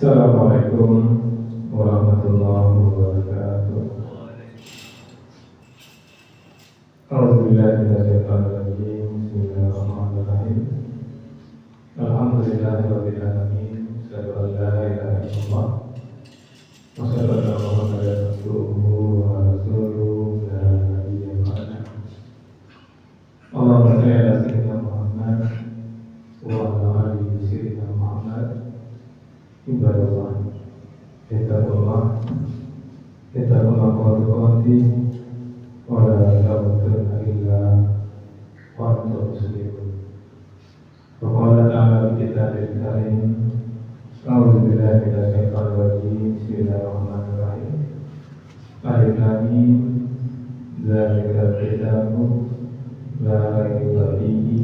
Assalamualaikum warahmatullahi wabarakatuh. A'udzubillahi minasyaitonir rajim. Bismillahirrahmanirrahim. Alhamdulillahirabbil alamin. Asyhadu an la ilaha illallah wa asyhadu anna Muhammadan abduhu wa rasuluhu la nabiyya ba'dahu. Allahumma shalli ala sayyidina Muhammad wa ala ali sayyidina Muhammad. Ibadallah, ittaqullah qawli wa la tamutunna illa wa antum muslimun. Wa qala ta'ala fi kitabil karim, a'udzu billahi minasy syaithanir rajim. Bismillahirrahmanirrahim. Alif lam mim, dzalikal kitabu la raiba fihi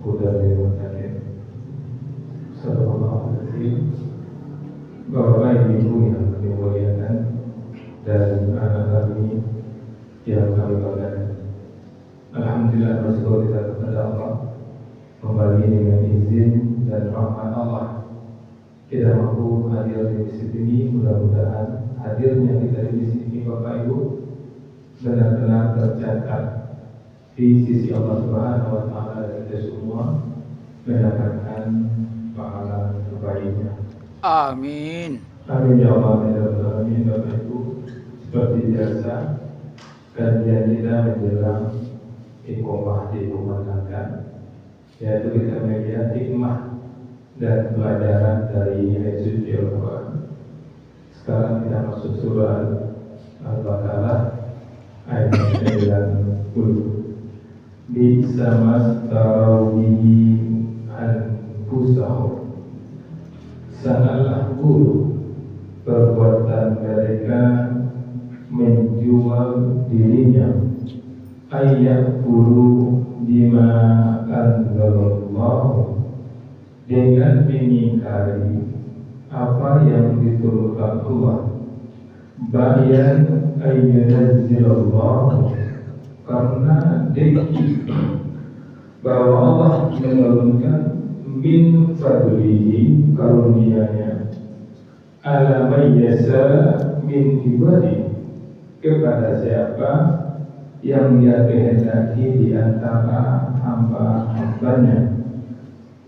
hudan lil muttaqin. Sallallahu alaihi. Bapak Ibu yang kami muliakan dan anak kami yang kami banggakan, alhamdulillah bersyukur kita kepada Allah kembali dengan izin dan rahmat Allah kita mampu hadir di sini. Mudah-mudahan hadirnya kita di sini Bapak Ibu benar-benar tercatat di sisi Allah Subhanahu wa Ta'ala, dan kita semua mendapatkan pahala terbaiknya. Amin. Amin ya Allah ya Rabbal alamin. Bapak Ibu, seperti biasa kajian kita menjelang iqamah dikumandangkan, yaitu kita melihat hikmah dan pelajaran dari ayat suci Al-Quran. Sekarang kita masuk surah Al-Baqarah ayat 90. Bisa mastarawihi anfusahum, sangatlah buruk perbuatan mereka menjual dirinya, ayat buru bima anzalallah, dengan mengingkari apa yang diturunkan Allah, bayan ayyunazzilallah, karena deki bahwa Allah menurunkan min fadlihi, karunia-Nya, ala mayyasa min ibadi, kepada siapa yang Dia kehendaki di antara hamba-hambanya.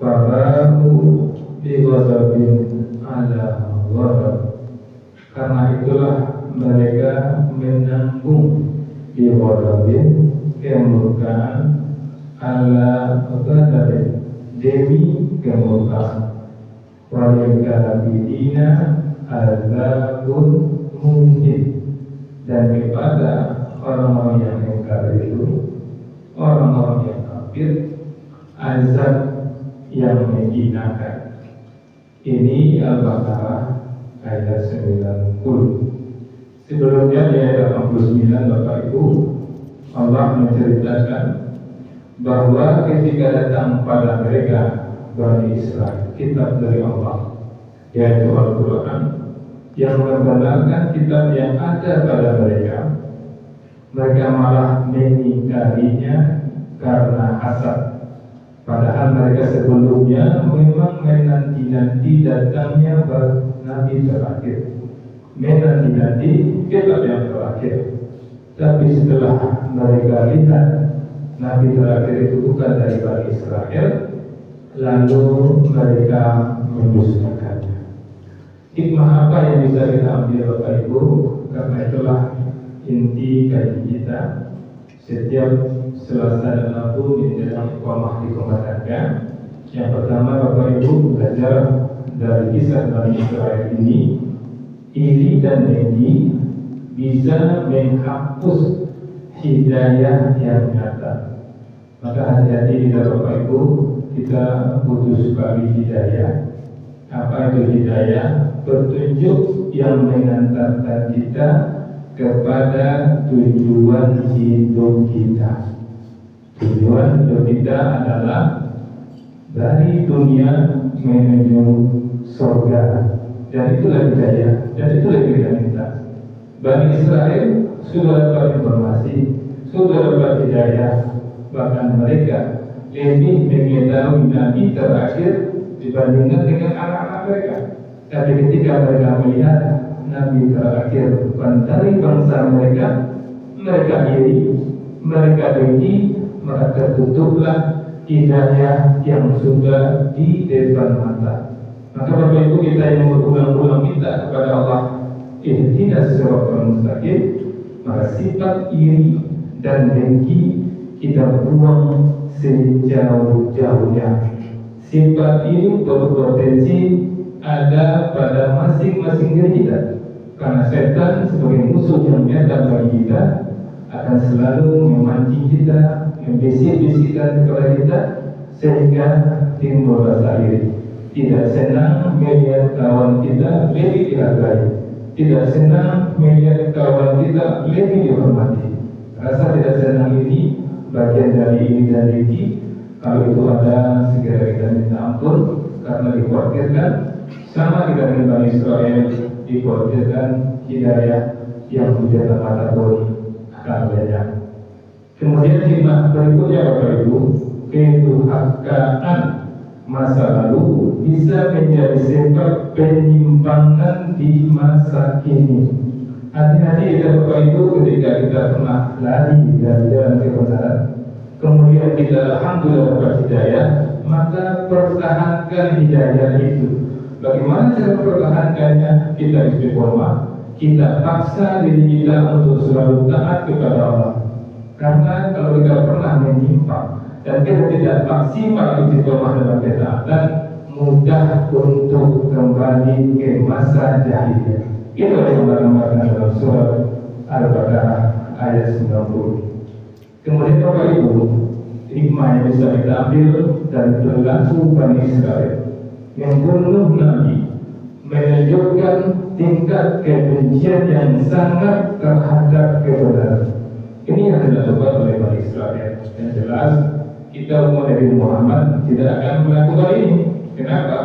Baru bi ghadabin ala ghadab, karena itulah mereka menanggung bi ghadabin, kemurkaan, ala ghadabin, demi kemurkaan. Walil kafirina azabun muhin, dan kepada orang-orang yang mengingkari itu, orang-orang yang kafir, azab yang menghinakan. Ini Al-Baqarah ayat 90. Sebelumnya di ayat 89 Bapak Ibu, Allah menceritakan bahwa ketika datang pada mereka Bani Israel kitab dari Allah, yaitu Al-Quran, yang membenarkan kitab yang ada pada mereka, mereka malah mengingkarinya karena hasad. Padahal mereka sebelumnya memang menanti-nanti datangnya Nabi terakhir, menanti-nanti kitab yang terakhir. Tapi setelah mereka lihat Nabi terakhir itu bukan dari Bani Israel, lalu mereka mendustakannya. Hikmah apa yang bisa kita ambil Bapak Ibu? Karena itulah inti kajian kita. Setiap Selasa dan Rabu menjelang iqamah dikumandangkan. Yang pertama Bapak Ibu belajar dari kisah Bani Israel ini, iri dan dengki bisa menghapus hidayah yang nyata. Maka hati-hati kita Bapak Ibu, kita butuh sekali hidayah. Apa itu hidayah? Petunjuk yang mengantarkan kita kepada tujuan hidup kita. Tujuan hidup kita adalah dari dunia menuju surga, dan itulah hidayah, dan itulah yang kita minta. Bani Israel sudah dapat informasi, sudah dapat hidayah, bahkan mereka lebih mengetahui Nabi terakhir dibandingkan dengan anak-anak mereka. Tapi ketika mereka melihat Nabi terakhir bukan dari bangsa mereka, mereka iri, mereka dengki, maka tertutuplah hidayah yang sudah di depan mata. Maka Bapak Ibu, kita yang berulang-ulang minta kepada Allah, ihdinas siratal mustaqim, maka sifat iri dan dengki kita buang sejauh-jauhnya. Sifat ini berpotensi ada pada masing-masing diri kita, karena setan sebagai musuh yang nyata bagi kita akan selalu memancing kita, membisik-bisikkan kepada kita sehingga timbul rasa iri. Tidak senang melihat kawan kita lebih dihargai, tidak senang melihat kawan kita lebih dihormati. Rasa tidak senang ini bagian dari iri dan dengki. Kalau itu ada, segera kita minta ampun, karena dikhawatirkan sama kita dengan Bani Israel, dikhawatirkan hidayah yang tidak mata pun akan banyak. Kemudian hikmah berikutnya Bapak Ibu, kedurhakaan masa lalu bisa menjadi sebab penyimpangan di masa kini. Hati-hati ya Bapak Ibu, ketika kita pernah lari dari jalan kebenaran, kemudian kita alhamdulillah dapat hidayah, maka pertahankan hidayah itu. Bagaimana cara pertahankannya? Kita istiqomah, kita paksa diri kita untuk selalu taat kepada Allah. Karena kalau kita pernah menyimpang dan kita tidak maksimal istiqomah dalam ketaatan, mudah untuk kembali ke masa jahiliyah. Itu yang digambarkan dalam surat Al-Baqarah ayat 90. Kemudian Bapak Ibu, hikmah yang bisa kita ambil dari perilaku Bani Israel yang membunuh Nabi, menunjukkan tingkat kebencian yang sangat terhadap kebenaran. Ini yang dilakukan oleh Bani Israel. Yang jelas kita umat Nabi Muhammad tidak akan melakukan ini. Kenapa?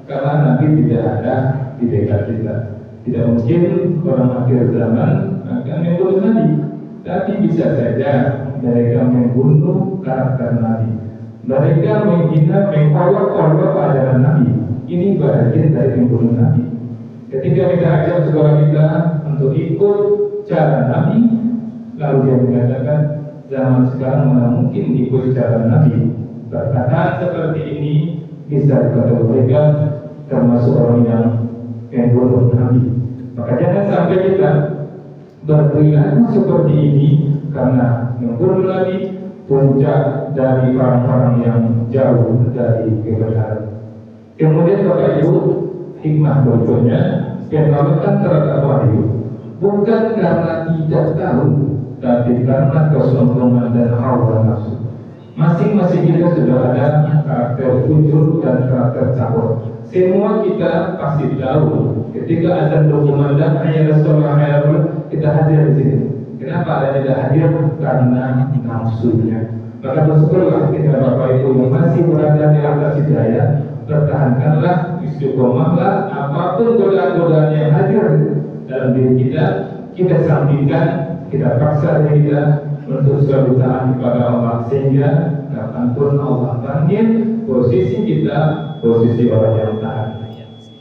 Karena Nabi tidak ada di dekat kita. Tidak mungkin orang akhir zaman akan membunuh Nabi. Tapi bisa saja mereka membunuh karakter Nabi. Mereka menghina, mengolok-olok ajaran Nabi. Ini bagian dari membunuh Nabi. Ketika kita ajak saudara kita untuk ikut cara Nabi, lalu dia mengatakan zaman sekarang mana mungkin ikut cara Nabi. Perkataan seperti ini bisa dikategorikan termasuk orang yang membunuh Nabi. Maka jangan sampai kita berperilaku seperti ini, karena membunuh Nabi puncak dari orang-orang yang jauh dari kebenaran. Kemudian Bapak Ibu, hikmah berikutnya, penolakan terhadap wahyu bukan karena tidak tahu, tapi karena kesombongan dan hawa nafsu. Masing-masing kita sudah ada karakter ujur dan karakter cabur. Semua kita pasti tahu ketika azan berkumandang hayya shalah hayya kita hadir di sini. Kenapa ada tidak hadir? Karena nafsunya. Maka bersyukurlah kita Bapak Ibu yang masih berada di atas hidayah, pertahankanlah, istiqomahlah, apapun godaan-godaan yang hadir dalam diri kita, kita sampingkan, kita paksa diri kita untuk selalu taat kepada Allah, sehingga kapanpun Allah panggil, posisi kita posisi orang yang taat.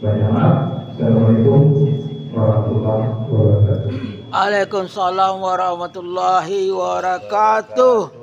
Banyak maaf. Assalamualaikum warahmatullahi wabarakatuh. Waalaikumsalam warahmatullahi wabarakatuh.